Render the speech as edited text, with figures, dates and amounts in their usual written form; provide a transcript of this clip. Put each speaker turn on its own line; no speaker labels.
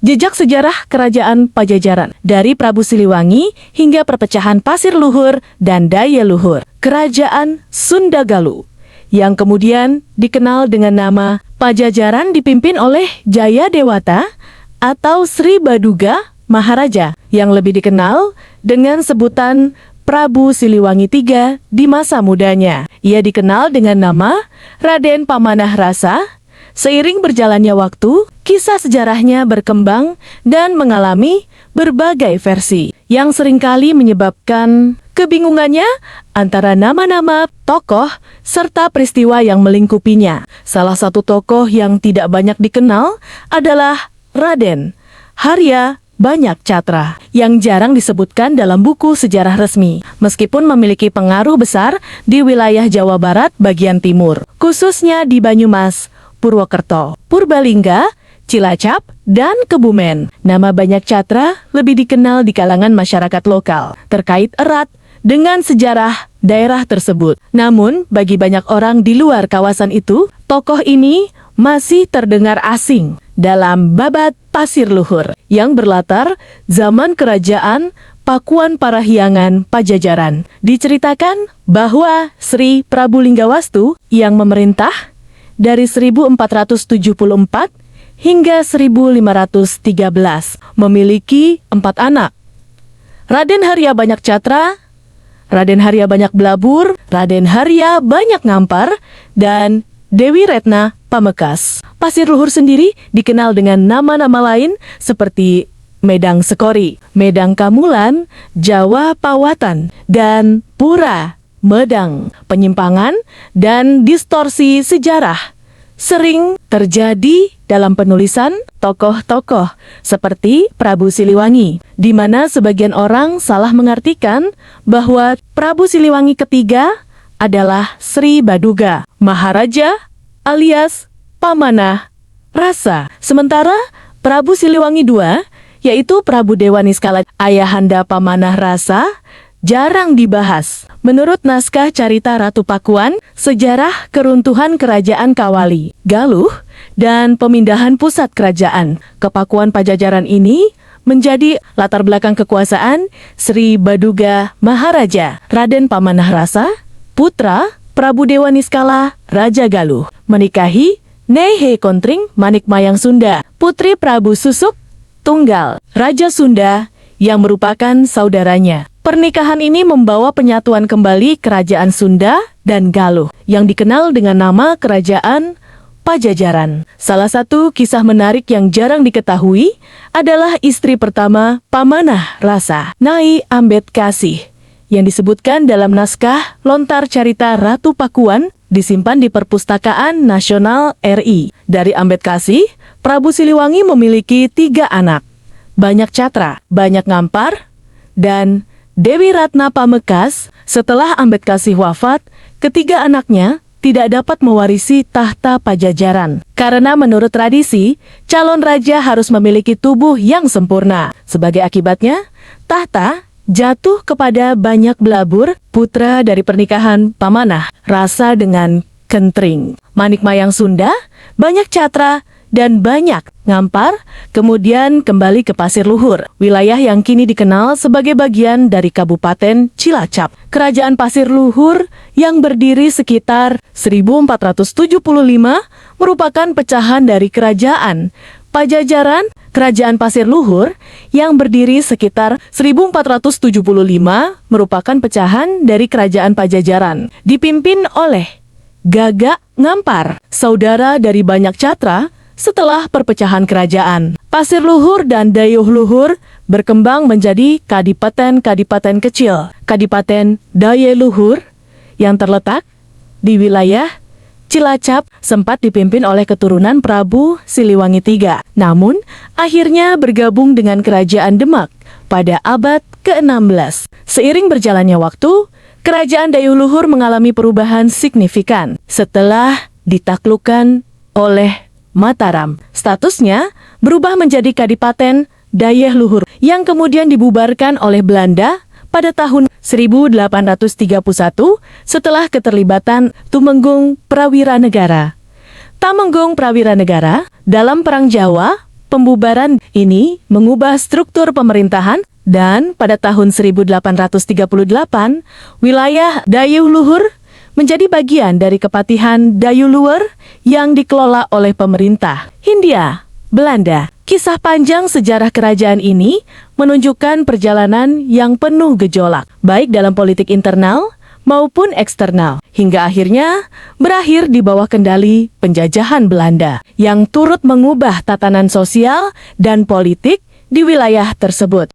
Jejak sejarah Kerajaan Pajajaran dari Prabu Siliwangi hingga perpecahan Pasir Luhur dan Daya Luhur. Kerajaan Sunda Galuh yang kemudian dikenal dengan nama Pajajaran dipimpin oleh Jayadewata atau Sri Baduga Maharaja yang lebih dikenal dengan sebutan Prabu Siliwangi III di masa mudanya. Ia dikenal dengan nama Raden Pamanah Rasa. Seiring berjalannya waktu, kisah sejarahnya berkembang dan mengalami berbagai versi yang seringkali menyebabkan kebingungannya antara nama-nama tokoh serta peristiwa yang melingkupinya. Salah satu tokoh yang tidak banyak dikenal adalah Raden Harya Banyak Catra yang jarang disebutkan dalam buku sejarah resmi, meskipun memiliki pengaruh besar di wilayah Jawa Barat bagian timur, khususnya di Banyumas, Purwokerto, Purbalingga, Cilacap, dan Kebumen. Nama Banyak Catra lebih dikenal di kalangan masyarakat lokal, terkait erat dengan sejarah daerah tersebut. Namun, bagi banyak orang di luar kawasan itu, tokoh ini masih terdengar asing dalam babat Pasir Luhur yang berlatar zaman kerajaan Pakuan Parahyangan Pajajaran. Diceritakan bahwa Sri Prabu Linggawastu yang memerintah dari 1474 hingga 1513 memiliki 4 anak. Raden Harya Banyak Catra, Raden Harya Banyak Blabur, Raden Harya Banyak Ngampar, dan Dewi Retna Pamekas. Pasir Luhur sendiri dikenal dengan nama-nama lain seperti Medang Sekori, Medang Kamulan, Jawa Pawatan, dan Pura Medang. Penyimpangan dan distorsi sejarah sering terjadi dalam penulisan tokoh-tokoh seperti Prabu Siliwangi, di mana sebagian orang salah mengartikan bahwa Prabu Siliwangi ketiga adalah Sri Baduga Maharaja alias Pamanah Rasa. Sementara Prabu Siliwangi II, yaitu Prabu Dewa Niskala ayahanda Pamanah Rasa, jarang dibahas. Menurut naskah Carita Ratu Pakuan, sejarah keruntuhan Kerajaan Kawali, Galuh, dan pemindahan pusat kerajaan ke Pakuan Pajajaran ini menjadi latar belakang kekuasaan Sri Baduga Maharaja. Raden Pamanah Rasa, putra Prabu Dewa Niskala, Raja Galuh, menikahi Nehe Kontring Manikmayang Sunda, putri Prabu Susuk Tunggal, Raja Sunda yang merupakan saudaranya. Pernikahan ini membawa penyatuan kembali Kerajaan Sunda dan Galuh yang dikenal dengan nama Kerajaan Pajajaran. Salah satu kisah menarik yang jarang diketahui adalah istri pertama Pamanah Rasa, Nyai Ambedkasih, yang disebutkan dalam naskah Lontar Carita Ratu Pakuan disimpan di Perpustakaan Nasional RI. Dari Ambedkasih, Prabu Siliwangi memiliki 3 anak, Banyak Catra, Banyak Ngampar, dan Dewi Ratna Pamekas. Setelah Ambedkasih wafat, ketiga anaknya tidak dapat mewarisi tahta Pajajaran. Karena menurut tradisi, calon raja harus memiliki tubuh yang sempurna. Sebagai akibatnya, tahta jatuh kepada Banyak Blabur, putra dari pernikahan Pamanah Rasa dengan Kentring Manikmayang Sunda. Banyak Catra dan Banyak Ngampar kemudian kembali ke Pasir Luhur, wilayah yang kini dikenal sebagai bagian dari Kabupaten Cilacap. Kerajaan Pasir Luhur yang berdiri sekitar 1475 merupakan pecahan dari Kerajaan Pajajaran. Kerajaan Pasir Luhur yang berdiri sekitar 1475 merupakan pecahan dari Kerajaan Pajajaran, dipimpin oleh Gagak Ngampar, saudara dari Banyak Catra. Setelah perpecahan kerajaan, Pasir Luhur dan Dayuh Luhur berkembang menjadi kadipaten-kadipaten kecil. Kadipaten Daya Luhur yang terletak di wilayah Cilacap sempat dipimpin oleh keturunan Prabu Siliwangi III, namun akhirnya bergabung dengan Kerajaan Demak pada abad ke-16. Seiring berjalannya waktu, Kerajaan Dayuh Luhur mengalami perubahan signifikan setelah ditaklukkan oleh Mataram. Statusnya berubah menjadi Kadipaten Dayeh Luhur yang kemudian dibubarkan oleh Belanda pada tahun 1831 setelah keterlibatan Tumenggung Prawiranegara. Temenggung Prawiranegara dalam Perang Jawa Pembubaran ini mengubah struktur pemerintahan dan pada tahun 1838, wilayah Dayeuh Luhur menjadi bagian dari Kepatihan Dayeuh Luer yang dikelola oleh pemerintah Hindia Belanda. Kisah panjang sejarah kerajaan ini menunjukkan perjalanan yang penuh gejolak, baik dalam politik internal maupun eksternal, hingga akhirnya berakhir di bawah kendali penjajahan Belanda yang turut mengubah tatanan sosial dan politik di wilayah tersebut.